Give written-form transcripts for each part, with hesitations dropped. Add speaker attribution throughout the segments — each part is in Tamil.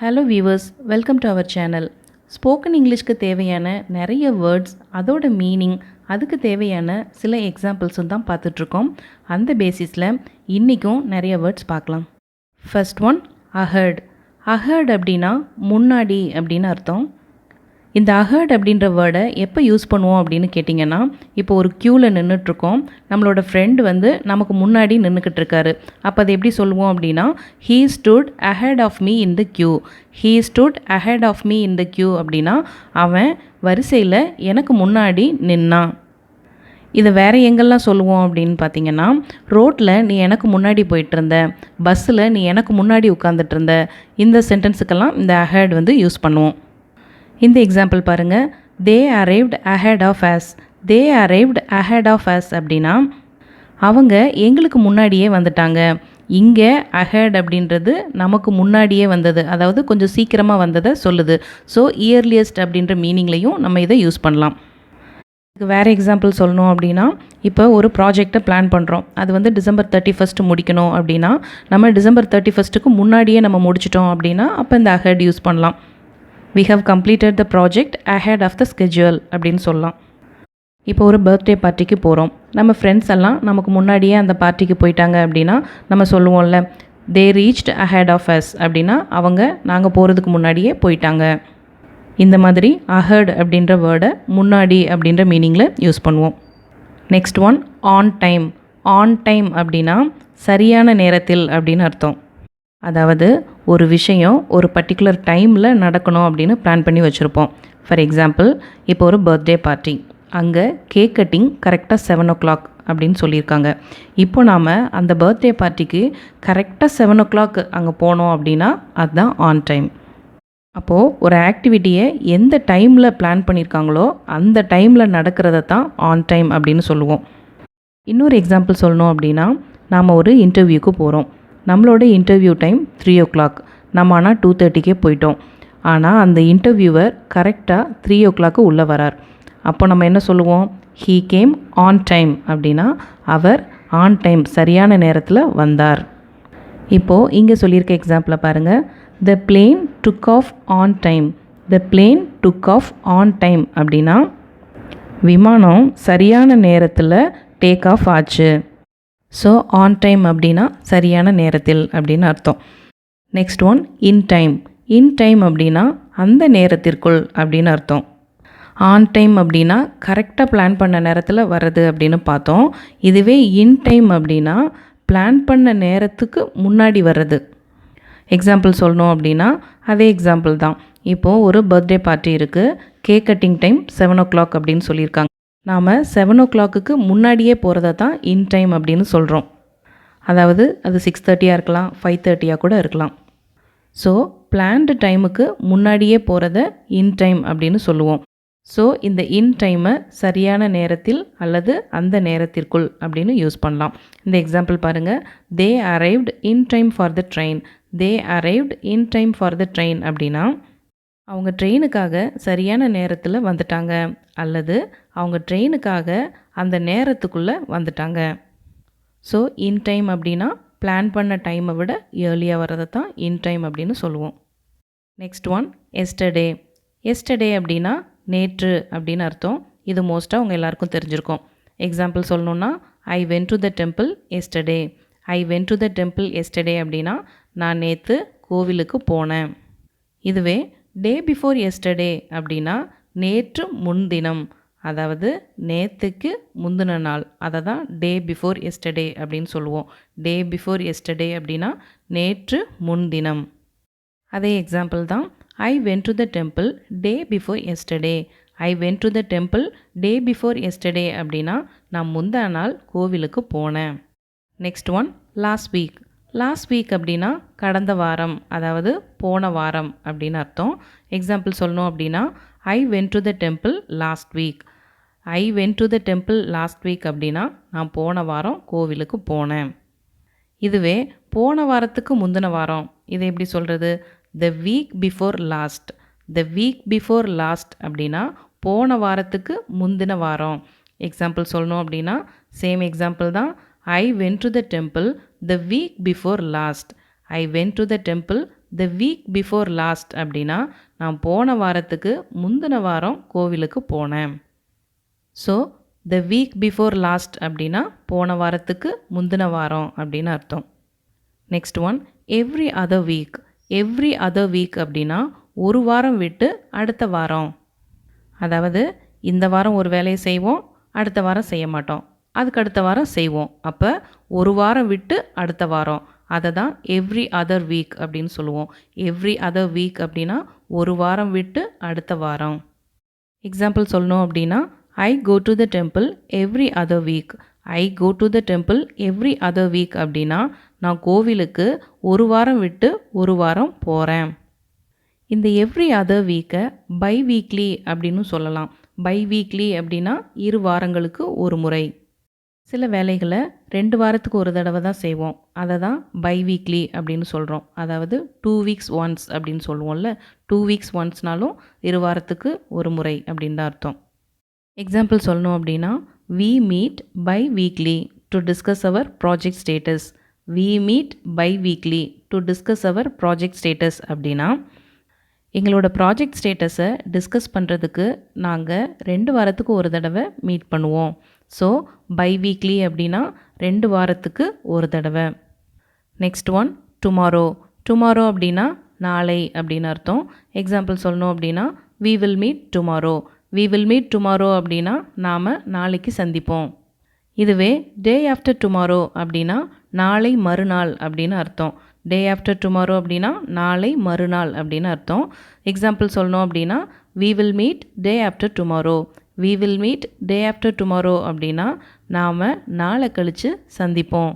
Speaker 1: Hello viewers, welcome to our channel. Spoken இங்கிலீஷ்க்கு தேவையான நிறைய வேர்ட்ஸ், அதோட மீனிங், அதுக்கு தேவையான சில எக்ஸாம்பிள்ஸும் தான் பார்த்துட்ருக்கோம். அந்த பேசிஸில் இன்றைக்கும் நிறைய வேர்ட்ஸ் பார்க்கலாம். First one, ahead. அஹர்ட் அப்படின்னா முன்னாடி அப்படின்னு அர்த்தம். இந்த அஹர்ட் அப்படின்ற வேர்டை எப்போ யூஸ் பண்ணுவோம் அப்படின்னு கேட்டிங்கன்னா, இப்போ ஒரு க்யூவில் நின்றுட்டுருக்கோம், நம்மளோட ஃப்ரெண்டு வந்து நமக்கு முன்னாடி நின்றுக்கிட்டு இருக்காரு. அப்போ அதை எப்படி சொல்லுவோம் அப்படின்னா, he stood ahead of me in the queue. He stood ahead of me in the queue அப்படின்னா அவன் வரிசையில் எனக்கு முன்னாடி நின்னான். இதை வேறு எங்கெல்லாம் சொல்லுவோம் அப்படின்னு பார்த்தீங்கன்னா, ரோட்டில் நீ எனக்கு முன்னாடி போயிட்டு இருந்த, பஸ்ஸில் நீ எனக்கு முன்னாடி உட்காந்துட்டு இருந்த, இந்த சென்டென்ஸுக்கெல்லாம் இந்த அஹெட் வந்து யூஸ் பண்ணுவோம். இந்த எக்ஸாம்பிள் பாருங்கள், they arrived ahead of us. They arrived ahead of us அப்படின்னா அவங்க எங்களுக்கு முன்னாடியே வந்துட்டாங்க. இங்கே அஹெட் அப்படின்றது நமக்கு முன்னாடியே வந்தது, அதாவது கொஞ்சம் சீக்கிரமாக வந்ததை சொல்லுது. ஸோ இயர்லியஸ்ட் அப்படின்ற மீனிங்லேயும் நம்ம இதை யூஸ் பண்ணலாம். இதுக்கு வேறு எக்ஸாம்பிள் சொல்லணும் அப்படின்னா, இப்போ ஒரு ப்ராஜெக்டை பிளான் பண்ணுறோம், அது வந்து டிசம்பர் 31 முடிக்கணும் அப்படின்னா, நம்ம டிசம்பர் 31 முன்னாடியே நம்ம முடிச்சிட்டோம் அப்படின்னா அப்போ இந்த அஹெட் யூஸ் பண்ணலாம். We have completed the project ahead of the schedule அப்படின்னு சொல்லலாம். இப்போ ஒரு பர்த்டே பார்ட்டிக்கு போகிறோம், நம்ம ஃப்ரெண்ட்ஸ் எல்லாம் நமக்கு முன்னாடியே அந்த பார்ட்டிக்கு போயிட்டாங்க அப்படின்னா நம்ம சொல்லுவோம்ல, they reached ahead of us அப்படின்னா அவங்க நாங்கள் போகிறதுக்கு முன்னாடியே போயிட்டாங்க. இந்த மாதிரி அஹர்ட் அப்படின்ற வேர்டை முன்னாடி அப்படின்ற மீனிங்கில் யூஸ் பண்ணுவோம். Next one, on time. On time அப்படின்னா சரியான நேரத்தில் அப்படின்னு அர்த்தம். அதாவது ஒரு விஷயம் ஒரு பர்டிகுலர் டைமில் நடக்கணும் அப்படின்னு பிளான் பண்ணி வச்சுருப்போம். ஃபார் எக்ஸாம்பிள், இப்போ ஒரு பர்த்டே பார்ட்டி, அங்கே கேக் கட்டிங் கரெக்டாக 7 o'clock அப்படின்னு சொல்லியிருக்காங்க. இப்போ நாம் அந்த பர்த்டே பார்ட்டிக்கு கரெக்டாக 7 o'clock அங்கே போனோம் அப்படின்னா அதுதான் ஆன் டைம். அப்போது ஒரு ஆக்டிவிட்டியை எந்த டைமில் பிளான் பண்ணியிருக்காங்களோ அந்த டைமில் நடக்கிறத தான் ஆன் டைம் அப்படின்னு சொல்லுவோம். இன்னொரு எக்ஸாம்பிள் சொல்லணும் அப்படின்னா, நாம் ஒரு இன்டர்வியூக்கு போகிறோம், நம்மளோட இன்டர்வியூ டைம் 3 o'clock, நம்ம ஆனால் 2:30 போயிட்டோம். ஆனால் அந்த இன்டர்வியூவர் கரெக்டாக 3 o'clock உள்ளே வரார். அப்போ நம்ம என்ன சொல்லுவோம், ஹீ கேம் ஆன் டைம் அப்படின்னா அவர் ஆன் டைம் சரியான நேரத்தில் வந்தார். இப்போது இங்கே சொல்லியிருக்க எக்ஸாம்பிளை பாருங்கள், the plane took off on time. The plane took off on time அப்படின்னா விமானம் சரியான நேரத்தில் டேக் ஆஃப் ஆச்சு. ஸோ ஆன் டைம் அப்படின்னா சரியான நேரத்தில் அப்படின்னு அர்த்தம். Next one, in time. In time அப்படின்னா அந்த நேரத்திற்குள் அப்படின்னு அர்த்தம். ஆன் டைம் அப்படின்னா கரெக்டாக பிளான் பண்ண நேரத்தில் வர்றது அப்படின்னு பார்த்தோம். இதுவே இன் டைம் அப்படின்னா பிளான் பண்ண நேரத்துக்கு முன்னாடி வர்றது. எக்ஸாம்பிள் சொல்லணும் அப்படின்னா அதே எக்ஸாம்பிள் தான். இப்போது ஒரு பர்த்டே பார்ட்டி இருக்குது, கேக் கட்டிங் டைம் 7 o'clock அப்படின்னு சொல்லியிருக்காங்க. நாம் 7 o'clock முன்னாடியே போகிறத தான் இன் டைம் அப்படின்னு சொல்கிறோம். அதாவது அது 6:30 இருக்கலாம், 5:30 கூட இருக்கலாம். ஸோ பிளான்டு டைமுக்கு முன்னாடியே போகிறத இன் டைம் அப்படின்னு சொல்லுவோம். ஸோ இந்த இன் டைமை சரியான நேரத்தில் அல்லது அந்த நேரத்திற்குள் அப்படின்னு யூஸ் பண்ணலாம். இந்த எக்ஸாம்பிள் பாருங்கள், they arrived in time for the train. They arrived in time for the train அப்படின்னா அவங்க ட்ரெயினுக்காக சரியான நேரத்தில் வந்துட்டாங்க அல்லது அவங்க ட்ரெயினுக்காக அந்த நேரத்துக்குள்ளே வந்துட்டாங்க. ஸோ இன் டைம் அப்படின்னா பிளான் பண்ண டைமை விட ஏர்லியாக வரதை தான் இன் டைம் அப்படின்னு சொல்லுவோம். Next one, yesterday. எஸ்டர்டே அப்படின்னா நேற்று அப்படின்னு அர்த்தம். இது மோஸ்ட்டாக அவங்க எல்லாருக்கும் தெரிஞ்சிருக்கும். எக்ஸாம்பிள் சொல்லணுன்னா, I went to the temple yesterday. I went to the temple yesterday அப்படின்னா நான் நேற்று கோவிலுக்கு போனேன். இதுவே டே பிஃபோர் எஸ்டர்டே அப்படின்னா நேற்று முன்தினம், அதாவது நேற்றுக்கு முந்தின நாள், அதை தான் டே பிஃபோர் எஸ்டர்டே அப்படின்னு சொல்லுவோம். டே பிஃபோர் எஸ்டர்டே அப்படின்னா நேற்று முன்தினம். அதே எக்ஸாம்பிள் தான், I went to the temple day before yesterday. I went to the temple day before yesterday அப்படின்னா நான் முந்தா நாள் கோவிலுக்கு போனேன். Next one, last week. Last week அப்படின்னா கடந்த வாரம், அதாவது போன வாரம் அப்படின்னு அர்த்தம். எக்ஸாம்பிள் சொல்லணும் அப்படின்னா, I went to the temple last week. I went to the temple last week அப்படின்னா நான் போன வாரம் கோவிலுக்கு போனேன். இதுவே போன வாரத்துக்கு முந்தின வாரம், இதை எப்படி சொல்கிறது, the week before last. The week before last அப்படின்னா போன வாரத்துக்கு முந்தின வாரம். எக்ஸாம்பிள் சொல்லணும் அப்படின்னா சேம் எக்ஸாம்பிள் தான், I went to the temple the week before last. I went to the temple the week before last அப்படின்னா நான் போன வாரத்துக்கு முந்தின வாரம் கோவிலுக்கு போனேன். So the week before last அப்படின்னா போன வாரத்துக்கு முந்தின வாரம் அப்படின்னு அர்த்தம். Next one, every other week. Every other week அப்படின்னா ஒரு வாரம் விட்டு அடுத்த வாரம். அதாவது இந்த வாரம் ஒரு வேலையை செய்வோம், அடுத்த வாரம் செய்ய மாட்டோம், அதுக்கு அடுத்த வாரம் செய்வோம். அப்போ ஒரு வாரம் விட்டு அடுத்த வாரம், அதை தான் எவ்ரி அதர் வீக் அப்படின்னு சொல்லுவோம். எவ்ரி அதர் வீக் அப்படின்னா ஒரு வாரம் விட்டு அடுத்த வாரம். எக்ஸாம்பிள் சொல்லணும் அப்படின்னா, I go to the temple every other week. I go to the temple every other week அப்படின்னா நான் கோவிலுக்கு ஒரு வாரம் விட்டு ஒரு வாரம் போகிறேன். இந்த எவ்ரி அதர் வீக்கை பை வீக்லி அப்படின்னு சொல்லலாம். பை வீக்லி அப்படின்னா 2 வாரங்களுக்கு ஒரு முறை. சில வேலைகளை 2 வாரத்துக்கு ஒரு தடவை தான் செய்வோம், அதை தான் பை வீக்லி அப்படின்னு சொல்கிறோம். அதாவது 2 வீக்ஸ் ஒன்ஸ் அப்படின்னு சொல்லுவோம்ல, 2 வீக்ஸ் ஒன்ஸ்னாலும் 2 வாரத்துக்கு ஒரு முறை அப்படின்னு தான் அர்த்தம். எக்ஸாம்பிள் சொல்லணும் அப்படின்னா, we meet bi-weekly to discuss our project status. we meet bi-weekly to discuss our project status அப்படின்னா எங்களோட ப்ராஜெக்ட் ஸ்டேட்டஸை டிஸ்கஸ் பண்ணுறதுக்கு நாங்கள் 2 வாரத்துக்கு ஒரு தடவை மீட் பண்ணுவோம். ஸோ பை வீக்லி அப்படின்னா 2 வாரத்துக்கு ஒரு தடவை. Next one, tomorrow. டுமாரோ அப்படின்னா நாளை அப்படின்னு அர்த்தம். எக்ஸாம்பிள் சொல்லணும் அப்படின்னா, we will meet tomorrow. we will meet tomorrow அப்படின்னா நாம் நாளைக்கு சந்திப்போம். இதுவே டே ஆஃப்டர் டுமாரோ அப்படின்னா நாளை மறுநாள் அப்படின்னு அர்த்தம். டே ஆஃப்டர் டுமாரோ அப்படின்னா நாளை மறுநாள் அப்படின்னு அர்த்தம். எக்ஸாம்பிள் சொல்லணும் அப்படின்னா, we will meet day after tomorrow. we will meet day after tomorrow அப்படின்னா நாம் நாளை கழித்து சந்திப்போம்.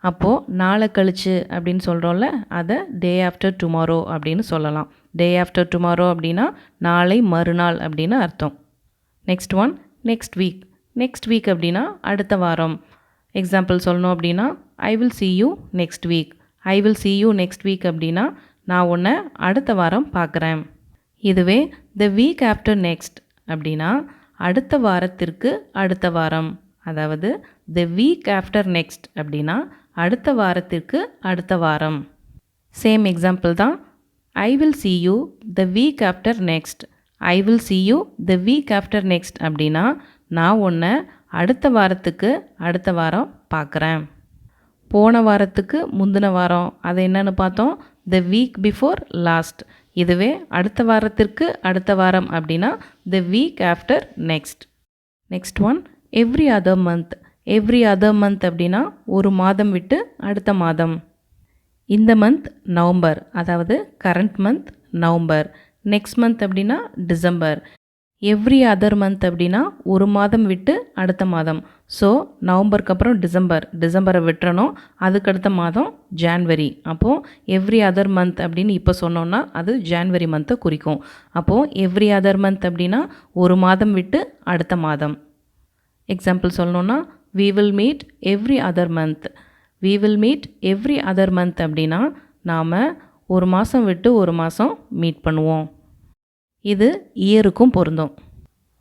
Speaker 1: அப்போது நாளை கழித்து அப்படின்னு சொல்கிறோம்ல, அதை டே ஆஃப்டர் டுமாரோ அப்படின்னு சொல்லலாம். டே ஆஃப்டர் டுமாரோ அப்படின்னா நாளை மறுநாள் அப்படின்னு அர்த்தம். Next one, next week. Next week அப்படின்னா அடுத்த வாரம். எக்ஸாம்பிள் சொல்லணும் அப்படின்னா, I will see you next week. I will see you next week அப்படின்னா நான் உன்னை அடுத்த வாரம் பார்க்குறேன். இதுவே த வீக் ஆஃப்டர் நெக்ஸ்ட் அப்படின்னா அடுத்த வாரத்திற்கு அடுத்த வாரம். அதாவது த வீக் ஆஃப்டர் நெக்ஸ்ட் அப்படின்னா அடுத்த வாரத்திற்கு அடுத்த வாரம். சேம் எக்ஸாம்பிள் தான். I will see you the week after next. I will see you the week after next அப்படின்னா நான் உன்னை அடுத்த வாரத்துக்கு அடுத்த வாரம் பார்க்குறேன். போன வாரத்துக்கு முந்தின வாரம், அது என்னன்னு பார்த்தோம், த வீக் பிஃபோர் லாஸ்ட். இதுவே அடுத்த வாரத்திற்கு அடுத்த வாரம் அப்படின்னா the week after next. Next one, every other month. Every other month அப்படின்னா ஒரு மாதம் விட்டு அடுத்த மாதம். இந்த மந்த் நவம்பர், அதாவது current month November. Next month அப்படின்னா டிசம்பர். எவ்ரி அதர் மந்த் அப்படின்னா ஒரு மாதம் விட்டு அடுத்த மாதம். ஸோ நவம்பருக்கு அப்புறம் டிசம்பர், டிசம்பரை விட்டுறணும், அதுக்கடுத்த மாதம் ஜான்வரி. அப்போது எவ்ரி அதர் மந்த் அப்படின்னு இப்போ சொன்னோன்னா அது ஜான்வரி மந்த்தை குறிக்கும். அப்போது எவ்ரி அதர் மந்த் அப்படின்னா ஒரு மாதம் விட்டு அடுத்த மாதம். எக்ஸாம்பிள் சொல்லணுன்னா, we will meet every other month. we will meet every other month அப்படின்னா நாம் ஒரு மாதம் விட்டு ஒரு மாதம் மீட் பண்ணுவோம். இது இயருக்கும் பொருந்தும்.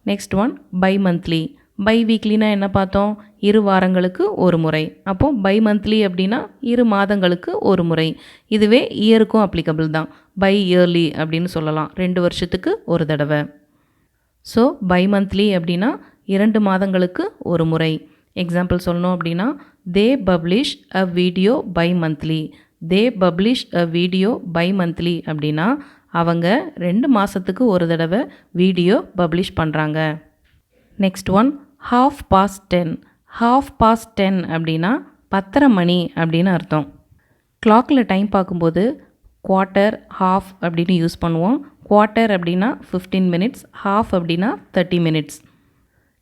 Speaker 1: Next one, bimonthly. பை வீக்லினா என்ன பார்த்தோம், 2 வாரங்களுக்கு ஒரு முறை. அப்போது பை மந்த்லி அப்படின்னா 2 மாதங்களுக்கு ஒரு முறை. இதுவே இயருக்கும் அப்ளிகபிள் தான். பை இயர்லி அப்படின்னு சொல்லலாம், 2 வருஷத்துக்கு ஒரு தடவை. ஸோ பை மந்த்லி அப்படின்னா 2 மாதங்களுக்கு ஒரு முறை. எக்ஸாம்பிள் சொல்லணும் அப்படின்னா, they publish a video bimonthly. They publish a video bimonthly அப்படின்னா அவங்க 2 மாதத்துக்கு ஒரு தடவை வீடியோ பப்ளிஷ் பண்ணுறாங்க. Next one, half past 10. half past 10 அப்படின்னா 10:30 மணி அப்படின்னு அர்த்தம். கிளாக்கில் டைம் பார்க்கும்போது குவார்ட்டர், ஹாஃப் அப்படின்னு யூஸ் பண்ணுவோம். குவார்ட்டர் அப்படின்னா 15 மினிட்ஸ், ஹாஃப் அப்படின்னா 30 மினிட்ஸ்.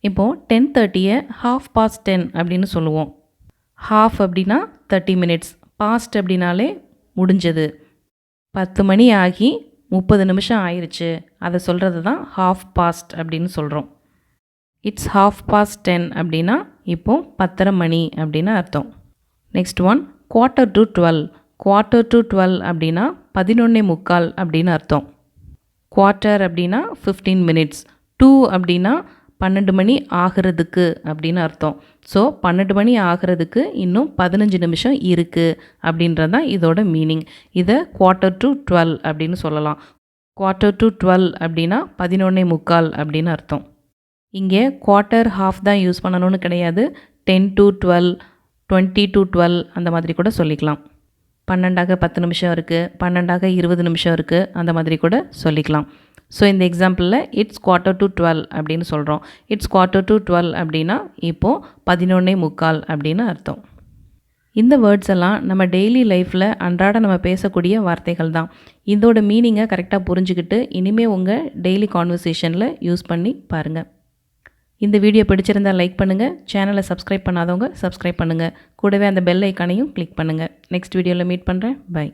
Speaker 1: இப்போது 10:30 half past 10 அப்படின்னு சொல்லுவோம். ஹாஃப் அப்படின்னா 30 மினிட்ஸ், பாஸ்ட் அப்படின்னாலே முடிஞ்சது. 10 மணி ஆகி 30 நிமிஷம் ஆயிடுச்சு, அதை சொல்கிறது தான் ஹாஃப் பாஸ்ட் அப்படின்னு சொல்கிறோம். இட்ஸ் half past 10 அப்படின்னா இப்போ 10:30 மணி அப்படின்னு அர்த்தம். Next one, quarter to 12. quarter to 12 அப்படின்னா 11:45 அப்படின்னு அர்த்தம். குவார்ட்டர் அப்படின்னா 15 மினிட்ஸ், 2 அப்படின்னா 12 மணி ஆகிறதுக்கு அப்படின்னு அர்த்தம். ஸோ 12 மணி ஆகிறதுக்கு இன்னும் 15 நிமிஷம் இருக்குது அப்படின்றது தான் இதோட மீனிங். இதை 11:45 அப்படின்னு சொல்லலாம். 11:45 அப்படின்னா 11:45 அப்படின்னு அர்த்தம். இங்கே குவார்ட்டர் ஹாஃப் தான் யூஸ் பண்ணணும்னு கிடையாது. 10-12, 20-12 அந்த மாதிரி கூட சொல்லிக்கலாம். 12ஆக 10 நிமிஷம் இருக்குது, 12ஆக 20 நிமிஷம் இருக்குது, அந்த மாதிரி கூட சொல்லிக்கலாம். ஸோ இந்த எக்ஸாம்பிளில் இட்ஸ் 11:45 அப்படின்னு சொல்கிறோம். இட்ஸ் 11:45 அப்படின்னா இப்போது 11:45 அப்படின்னு அர்த்தம். இந்த வேர்ட்ஸ் எல்லாம் நம்ம டெய்லி லைஃப்பில் அன்றாட நம்ம பேசக்கூடிய வார்த்தைகள் தான். இதோட மீனிங்கை கரெக்டாக புரிஞ்சுக்கிட்டு இனிமேல் உங்கள் டெய்லி கான்வர்சேஷனில் யூஸ் பண்ணி பாருங்கள். இந்த வீடியோ பிடிச்சிருந்தால் லைக் பண்ணுங்கள். சேனலை சப்ஸ்கிரைப் பண்ணாதவங்க சப்ஸ்கிரைப் பண்ணுங்கள். கூடவே அந்த பெல் ஐக்கானையும் கிளிக் பண்ணுங்கள். நெக்ஸ்ட் வீடியோவில் மீட் பண்ணுறேன். பை.